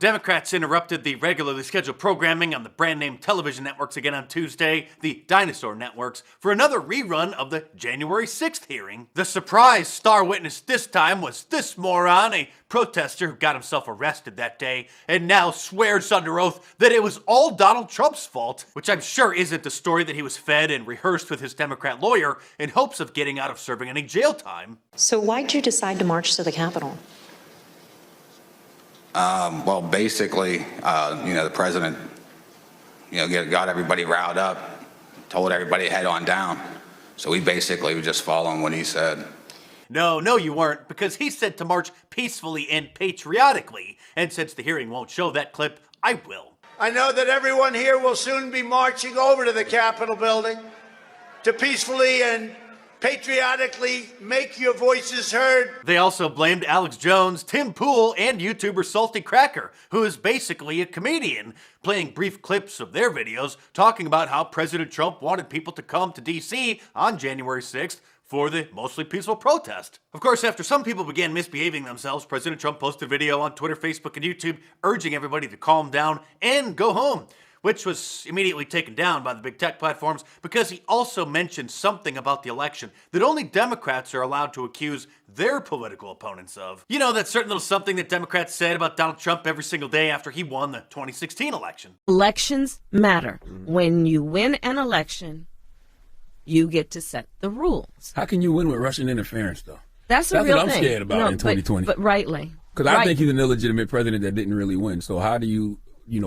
Democrats interrupted the regularly scheduled programming on the brand-name television networks again on Tuesday, the dinosaur networks, for another rerun of the January 6th hearing. The surprise star witness this time was this moron, a protester who got himself arrested that day, and now swears under oath that it was all Donald Trump's fault, which I'm sure isn't the story that he was fed and rehearsed with his Democrat lawyer in hopes of getting out of serving any jail time. So why'd you decide to march to the Capitol? Well, basically, the president, got everybody riled up, told everybody to head on down. So we basically were just following what he said. No, you weren't, because he said to march peacefully and patriotically. And since the hearing won't show that clip, I will. I know that everyone here will soon be marching over to the Capitol building to peacefully and patriotically make your voices heard. They also blamed Alex Jones, Tim Pool, and YouTuber Salty Cracker, who is basically a comedian, playing brief clips of their videos talking about how President Trump wanted people to come to D.C. on January 6th for the mostly peaceful protest. Of course, after some people began misbehaving themselves, President Trump posted a video on Twitter, Facebook, and YouTube urging everybody to calm down and go home, which was immediately taken down by the big tech platforms because he also mentioned something about the election that only Democrats are allowed to accuse their political opponents of. You know, that certain little something that Democrats said about Donald Trump every single day after he won the 2016 election. Elections matter. When you win an election, you get to set the rules. How can you win with Russian interference, though? That's a real thing. That's what I'm scared about in 2020. But rightly. Because I think he's an illegitimate president that didn't really win. So how do you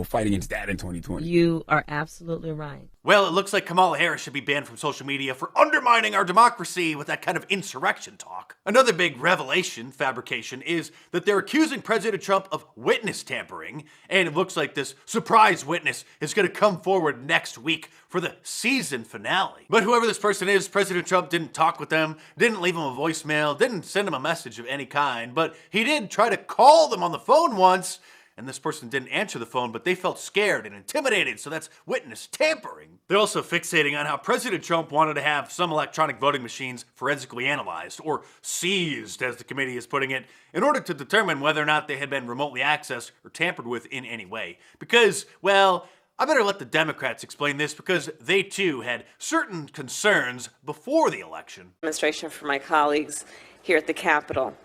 fight against that in 2020? You are absolutely right. Well, it looks like Kamala Harris should be banned from social media for undermining our democracy with that kind of insurrection talk. Another big revelation, fabrication, is that they're accusing President Trump of witness tampering, and it looks like this surprise witness is going to come forward next week for the season finale. But whoever this person is, President Trump didn't talk with them, didn't leave him a voicemail, didn't send him a message of any kind, but he did try to call them on the phone once, and this person didn't answer the phone, but they felt scared and intimidated, so that's witness tampering. They're also fixating on how President Trump wanted to have some electronic voting machines forensically analyzed, or seized, as the committee is putting it, in order to determine whether or not they had been remotely accessed or tampered with in any way. Because, well, I better let the Democrats explain this because they too had certain concerns before the election. Demonstration for my colleagues here at the Capitol,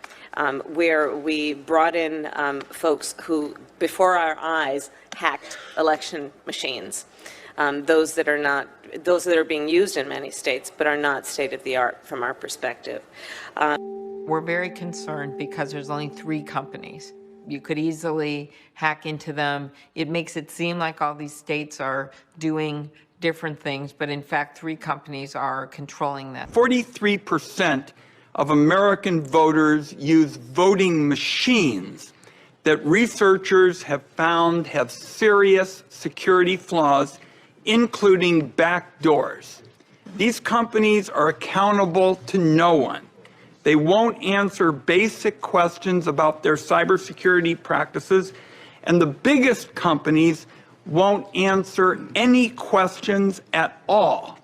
where we brought in folks who, before our eyes, hacked election machines. Those that are being used in many states, but are not state-of-the-art from our perspective. We're very concerned because there's only 3 companies. You could easily hack into them. It makes it seem like all these states are doing different things, but in fact, 3 companies are controlling that. 43% of American voters use voting machines that researchers have found have serious security flaws, including backdoors. These companies are accountable to no one. They won't answer basic questions about their cybersecurity practices, and the biggest companies won't answer any questions at all.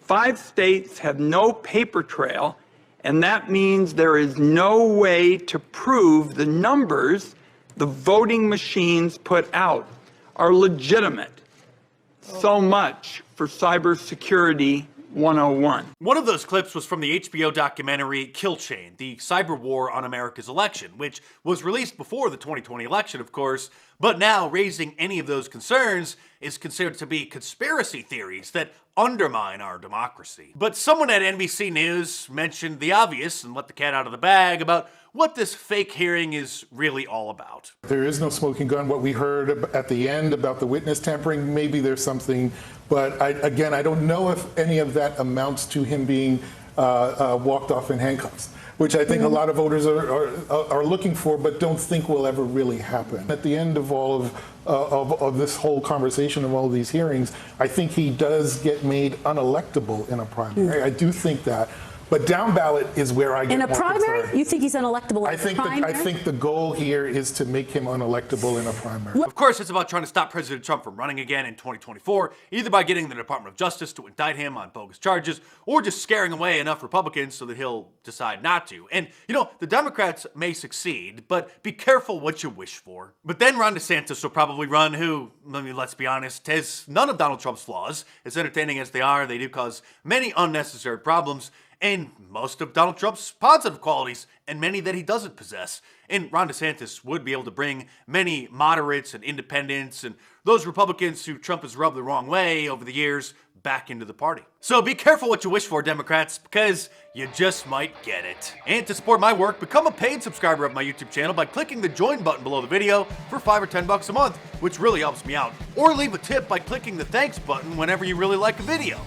5 states have no paper trail, and that means there is no way to prove the numbers the voting machines put out are legitimate. So much for cybersecurity 101. One of those clips was from the HBO documentary Kill Chain, the cyber war on America's election, which was released before the 2020 election, of course, but now raising any of those concerns is considered to be conspiracy theories that undermine our democracy. But someone at NBC News mentioned the obvious and let the cat out of the bag about what this fake hearing is really all about. There is no smoking gun. What we heard at the end about the witness tampering, maybe there's something, but I don't know if any of that amounts to him being walked off in handcuffs, which I think a lot of voters are looking for, but don't think will ever really happen. At the end of all of this whole conversation, of all of these hearings, I think he does get made unelectable in a primary. I do think that. But down ballot is where I get In a more primary, concerned. you think he's unelectable in a primary? I think the goal here is to make him unelectable in a primary. Of course, it's about trying to stop President Trump from running again in 2024, either by getting the Department of Justice to indict him on bogus charges, or just scaring away enough Republicans so that he'll decide not to. And, you know, the Democrats may succeed, but be careful what you wish for. But then Ron DeSantis will probably run, who, I mean, let's be honest, has none of Donald Trump's flaws. As entertaining as they are, they do cause many unnecessary problems, and most of Donald Trump's positive qualities, and many that he doesn't possess. And Ron DeSantis would be able to bring many moderates and independents and those Republicans who Trump has rubbed the wrong way over the years back into the party. So be careful what you wish for, Democrats, because you just might get it. And to support my work, become a paid subscriber of my YouTube channel by clicking the join button below the video for $5 or $10 a month, which really helps me out. Or leave a tip by clicking the thanks button whenever you really like a video.